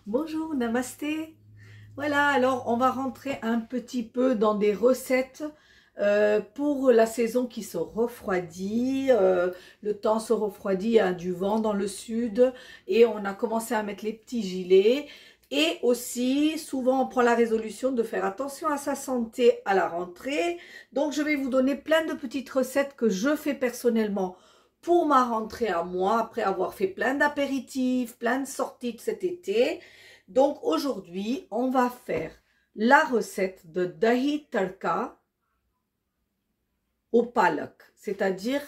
Bonjour, namasté. Voilà, alors on va rentrer un petit peu dans des recettes pour la saison qui se refroidit. Le temps se refroidit, il y a du vent dans le sud et on a commencé à mettre les petits gilets. Et aussi, souvent on prend la résolution de faire attention à sa santé à la rentrée. Donc je vais vous donner plein de petites recettes que je fais personnellement pour ma rentrée à moi, après avoir fait plein d'apéritifs, plein de sorties de cet été. Donc aujourd'hui, on va faire la recette de dahi tadka au palak. C'est-à-dire,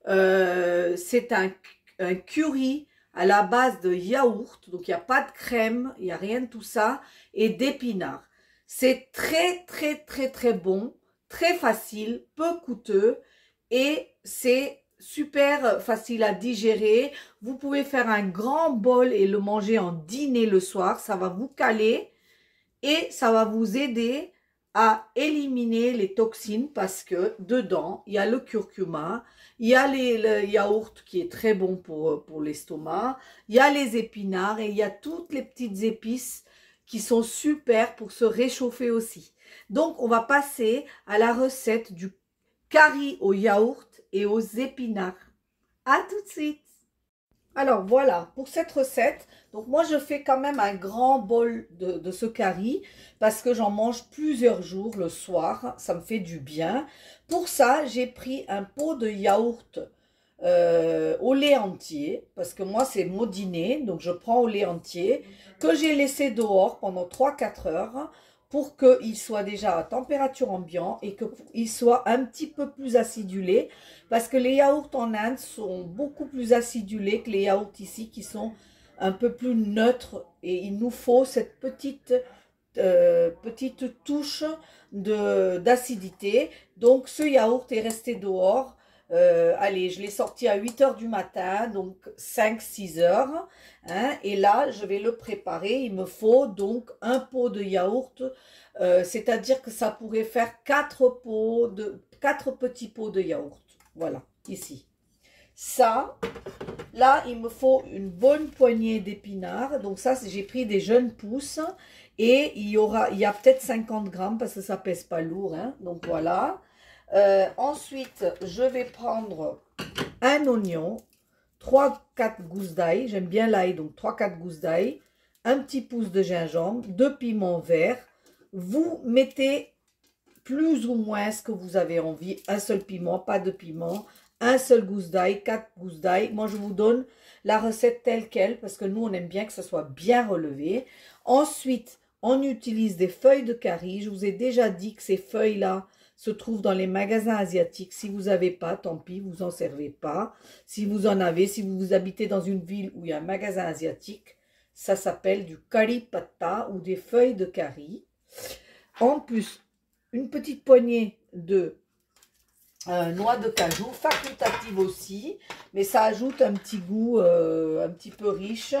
c'est un curry à la base de yaourt. Donc il n'y a pas de crème, il n'y a rien de tout ça. Et d'épinards. C'est très très très très bon, très facile, peu coûteux. Et c'est super facile à digérer. Vous pouvez faire un grand bol et le manger en dîner le soir. Ça va vous caler et ça va vous aider à éliminer les toxines parce que dedans, il y a le curcuma, il y a le yaourt qui est très bon pour l'estomac, il y a les épinards et il y a toutes les petites épices qui sont super pour se réchauffer aussi. Donc, on va passer à la recette du curry au yaourt et aux épinards. À tout de suite. Alors voilà, pour cette recette, donc moi je fais quand même un grand bol de ce curry parce que j'en mange plusieurs jours le soir, ça me fait du bien. Pour ça, j'ai pris un pot de yaourt au lait entier parce que moi c'est mon dîner, donc je prends au lait entier que j'ai laissé dehors pendant 3 4 heures pour qu'il soit déjà à température ambiante et qu'il soit un petit peu plus acidulé parce que les yaourts en Inde sont beaucoup plus acidulés que les yaourts ici qui sont un peu plus neutres et il nous faut cette petite touche d'acidité. Donc ce yaourt est resté dehors. Allez, je l'ai sorti à 8 heures du matin, donc 5-6 heures. Hein, et là, je vais le préparer. Il me faut donc un pot de yaourt. C'est-à-dire que ça pourrait faire 4 petits pots de yaourt. Voilà, ici. Ça, là, il me faut une bonne poignée d'épinards. Donc ça, j'ai pris des jeunes pousses. Et il y a peut-être 50 grammes parce que ça pèse pas lourd. Hein, donc voilà. Ensuite, je vais prendre un oignon, 3-4 gousses d'ail. J'aime bien l'ail, donc 3-4 gousses d'ail. Un petit pouce de gingembre, 2 piments verts. Vous mettez plus ou moins ce que vous avez envie. Un seul piment, pas de piment. Un seul gousse d'ail, 4 gousses d'ail. Moi, je vous donne la recette telle qu'elle parce que nous, on aime bien que ça soit bien relevé. Ensuite, on utilise des feuilles de curry. Je vous ai déjà dit que ces feuilles-là se trouvent dans les magasins asiatiques. Si vous n'avez pas, tant pis, vous n'en servez pas. Si vous en avez, si vous habitez dans une ville où il y a un magasin asiatique, ça s'appelle du curry patta ou des feuilles de curry. En plus, une petite poignée de noix de cajou, facultative aussi, mais ça ajoute un petit goût un petit peu riche.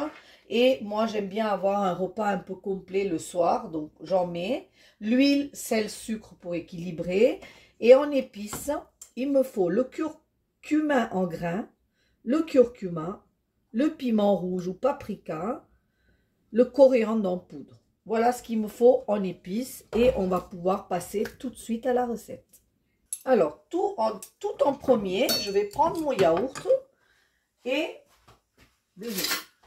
Et moi, j'aime bien avoir un repas un peu complet le soir, donc j'en mets. L'huile, sel, sucre pour équilibrer. Et en épices, il me faut le curcuma en grains, le curcuma, le piment rouge ou paprika, le coriandre en poudre. Voilà ce qu'il me faut en épices et on va pouvoir passer tout de suite à la recette. Alors, tout en premier, je vais prendre mon yaourt et,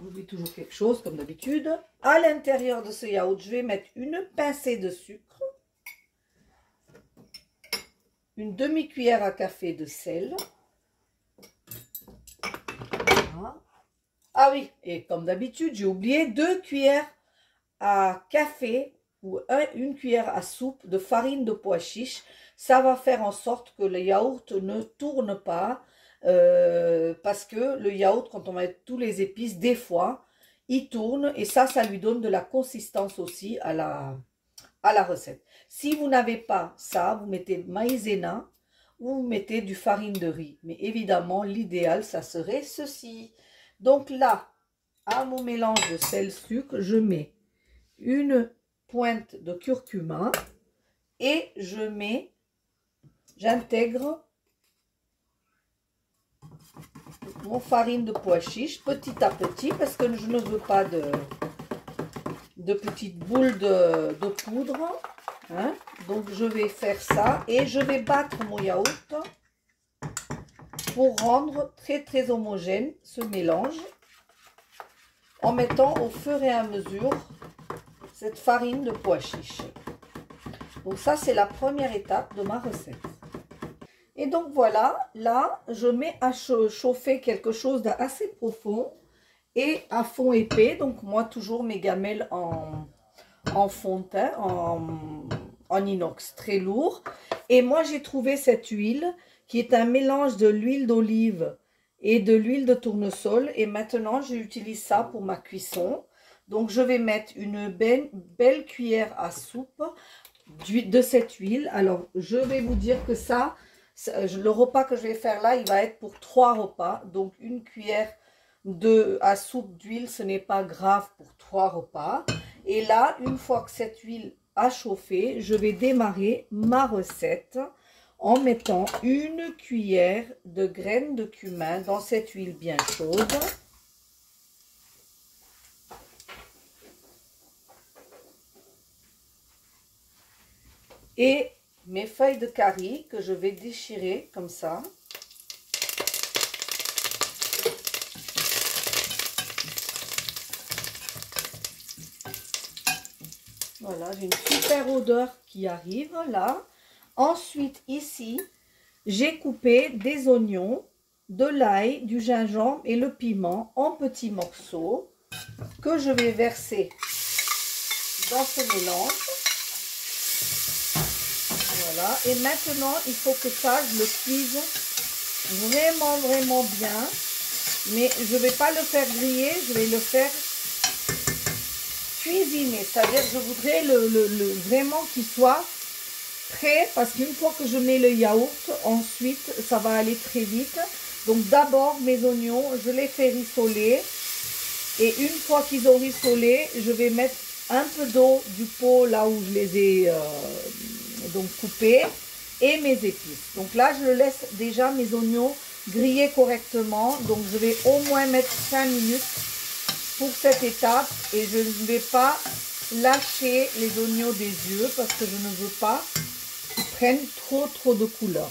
j'oublie toujours quelque chose comme d'habitude. À l'intérieur de ce yaourt, je vais mettre une pincée de sucre, une demi-cuillère à café de sel. Voilà. Ah oui, et comme d'habitude, j'ai oublié 2 cuillères à café ou une cuillère à soupe de farine de pois chiche. Ça va faire en sorte que le yaourt ne tourne pas parce que le yaourt, quand on met tous les épices, des fois, il tourne et ça lui donne de la consistance aussi à la recette. Si vous n'avez pas ça, vous mettez maïzena ou vous mettez du farine de riz. Mais évidemment, l'idéal, ça serait ceci. Donc là, à mon mélange de sel-sucre, je mets une pointe de curcuma et j'intègre mon farine de pois chiche petit à petit parce que je ne veux pas de petites boules de poudre. Hein. Donc je vais faire ça et je vais battre mon yaourt pour rendre très homogène ce mélange en mettant au fur et à mesure cette farine de pois chiche. Donc ça c'est la première étape de ma recette. Et donc voilà, là je mets à chauffer quelque chose d'assez profond et à fond épais. Donc moi toujours mes gamelles en fonte, en inox très lourd. Et moi j'ai trouvé cette huile qui est un mélange de l'huile d'olive et de l'huile de tournesol. Et maintenant j'utilise ça pour ma cuisson. Donc je vais mettre une belle cuillère à soupe de cette huile. Alors je vais vous dire que le repas que je vais faire là, il va être pour 3 repas. Donc une cuillère à soupe d'huile, ce n'est pas grave pour 3 repas. Et là, une fois que cette huile a chauffé, je vais démarrer ma recette en mettant une cuillère de graines de cumin dans cette huile bien chaude. Et mes feuilles de curry que je vais déchirer comme ça. Voilà, j'ai une super odeur qui arrive là. Ensuite, ici, j'ai coupé des oignons, de l'ail, du gingembre et le piment en petits morceaux que je vais verser dans ce mélange. Voilà, et maintenant, il faut que ça, je le cuise vraiment bien. Mais je ne vais pas le faire griller, je vais le faire cuisiner. C'est-à-dire que je voudrais vraiment qu'il soit prêt, parce qu'une fois que je mets le yaourt, ensuite, ça va aller très vite. Donc d'abord, mes oignons, je les fais rissoler. Et une fois qu'ils ont rissolé, je vais mettre un peu d'eau du pot là où je les ai donc coupés et mes épices. Donc là, je laisse déjà mes oignons griller correctement. Donc je vais au moins mettre 5 minutes pour cette étape et je ne vais pas lâcher les oignons des yeux parce que je ne veux pas qu'ils prennent trop de couleur.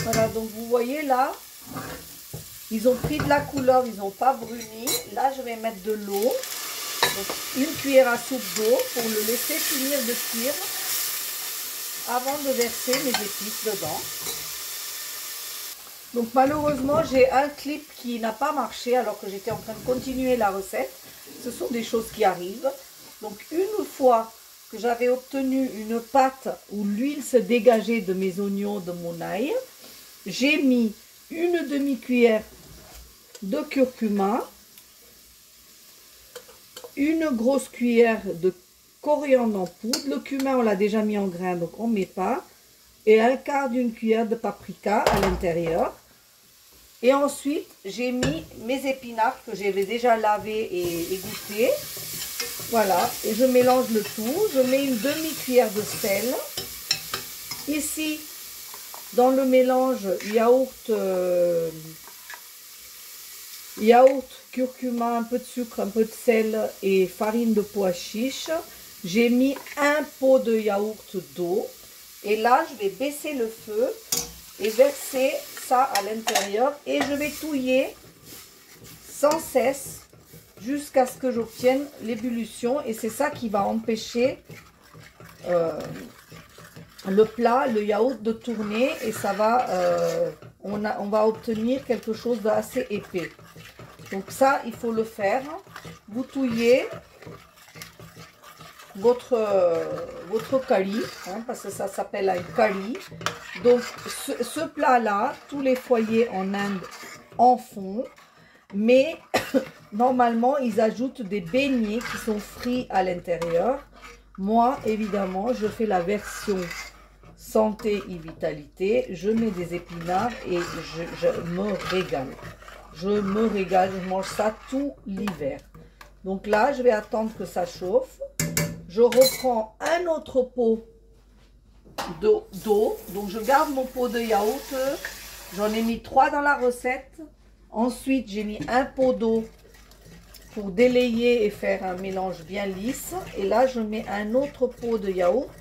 Voilà, donc vous voyez là, ils ont pris de la couleur, ils n'ont pas bruni. Là, je vais mettre de l'eau, une cuillère à soupe d'eau pour le laisser finir de cuire avant de verser mes épices dedans. Donc malheureusement, j'ai un clip qui n'a pas marché alors que j'étais en train de continuer la recette. Ce sont des choses qui arrivent. Donc une fois que j'avais obtenu une pâte où l'huile se dégageait de mes oignons, de mon ail, j'ai mis une demi-cuillère de curcuma, une grosse cuillère de coriandre en poudre. Le cumin, on l'a déjà mis en grain, donc on ne met pas. Et un quart d'une cuillère de paprika à l'intérieur. Et ensuite, j'ai mis mes épinards que j'avais déjà lavés et égouttés. Voilà, et je mélange le tout. Je mets une demi-cuillère de sel. Ici, dans le mélange yaourt, curcuma, un peu de sucre, un peu de sel et farine de pois chiche, j'ai mis un pot de yaourt d'eau. Et là, je vais baisser le feu et verser ça à l'intérieur. Et je vais touiller sans cesse jusqu'à ce que j'obtienne l'ébullition. Et c'est ça qui va empêcher le plat, le yaourt de tourner. Et ça va, on va obtenir quelque chose d'assez épais. Donc ça, il faut le faire. Vous touillez votre curry, hein, parce que ça s'appelle un curry. Donc ce plat-là, tous les foyers en Inde en font, mais normalement, ils ajoutent des beignets qui sont frits à l'intérieur. Moi, évidemment, je fais la version santé et vitalité. Je mets des épinards et je me régale. Je me régale, je mange ça tout l'hiver. Donc là, je vais attendre que ça chauffe. Je reprends un autre pot d'eau. Donc je garde mon pot de yaourt. J'en ai mis 3 dans la recette. Ensuite, j'ai mis un pot d'eau pour délayer et faire un mélange bien lisse. Et là, je mets un autre pot de yaourt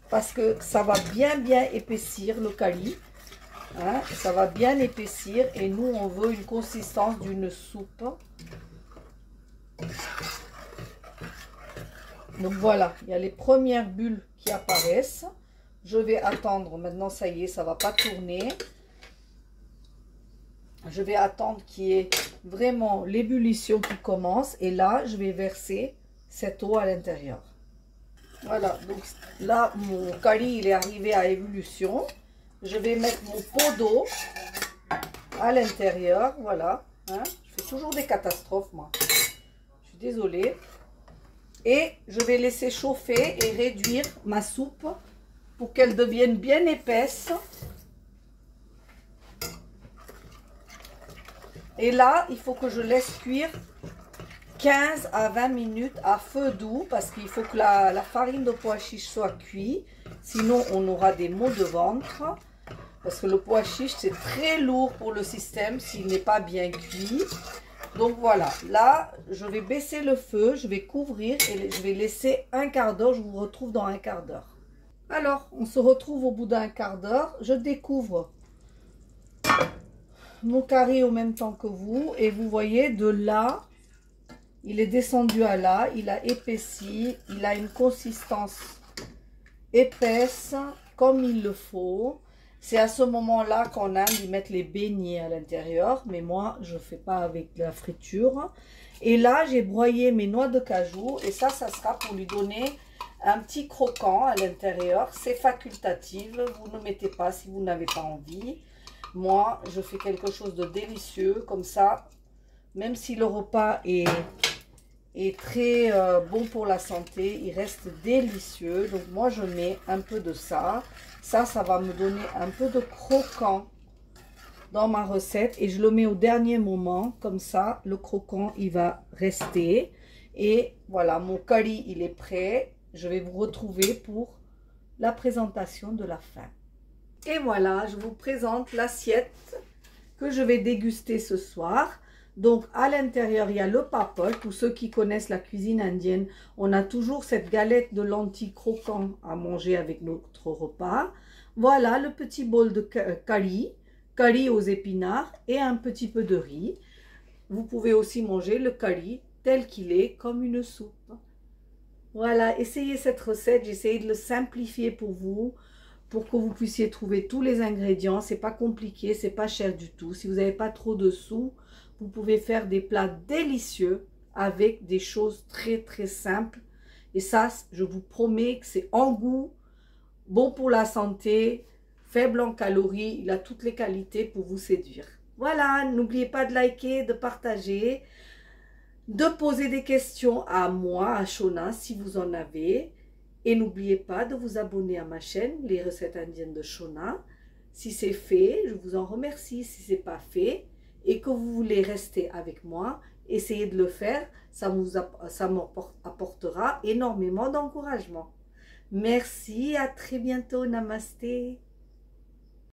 parce que ça va bien épaissir le curry. Hein, ça va bien épaissir et nous, on veut une consistance d'une soupe. Donc voilà, il y a les premières bulles qui apparaissent. Je vais attendre, maintenant ça y est, ça va pas tourner. Je vais attendre qu'il y ait vraiment l'ébullition qui commence. Et là, je vais verser cette eau à l'intérieur. Voilà, donc là, mon curry, il est arrivé à ébullition. Je vais mettre mon pot d'eau à l'intérieur. Voilà, hein. Je fais toujours des catastrophes, moi. Je suis désolée. Et je vais laisser chauffer et réduire ma soupe pour qu'elle devienne bien épaisse. Et là, il faut que je laisse cuire 15 à 20 minutes à feu doux parce qu'il faut que la farine de pois chiche soit cuite. Sinon, on aura des maux de ventre. Parce que le pois chiche, c'est très lourd pour le système s'il n'est pas bien cuit. Donc voilà, là, je vais baisser le feu, je vais couvrir et je vais laisser un quart d'heure. Je vous retrouve dans un quart d'heure. Alors, on se retrouve au bout d'un quart d'heure. Je découvre mon curry au même temps que vous. Et vous voyez, de là, il est descendu à là. Il a épaissi. Il a une consistance épaisse, comme il le faut. C'est à ce moment-là qu'on aime y mettre les beignets à l'intérieur. Mais moi, je ne fais pas avec la friture. Et là, j'ai broyé mes noix de cajou. Et ça sera pour lui donner un petit croquant à l'intérieur. C'est facultatif. Vous ne mettez pas si vous n'avez pas envie. Moi, je fais quelque chose de délicieux. Comme ça, même si le repas est très bon pour la santé, il reste délicieux. Donc moi, je mets un peu de ça. Ça va me donner un peu de croquant dans ma recette. Et je le mets au dernier moment. Comme ça, le croquant, il va rester. Et voilà, mon curry, il est prêt. Je vais vous retrouver pour la présentation de la fin. Et voilà, je vous présente l'assiette que je vais déguster ce soir. Donc, à l'intérieur, il y a le papad. Pour ceux qui connaissent la cuisine indienne, on a toujours cette galette de lentilles croquantes à manger avec notre repas. Voilà le petit bol de curry aux épinards et un petit peu de riz. Vous pouvez aussi manger le curry tel qu'il est, comme une soupe. Voilà, essayez cette recette. J'ai essayé de le simplifier pour vous, pour que vous puissiez trouver tous les ingrédients. C'est pas compliqué, c'est pas cher du tout. Si vous n'avez pas trop de sous, vous pouvez faire des plats délicieux avec des choses très simples. Et ça, je vous promets que c'est en goût, bon pour la santé, faible en calories. Il a toutes les qualités pour vous séduire. Voilà, n'oubliez pas de liker, de partager, de poser des questions à moi, à Shona, si vous en avez. Et n'oubliez pas de vous abonner à ma chaîne, les recettes indiennes de Shona. Si c'est fait, je vous en remercie. Si ce n'est pas fait et que vous voulez rester avec moi, essayez de le faire. Ça m'apportera énormément d'encouragement. Merci, à très bientôt. Namasté.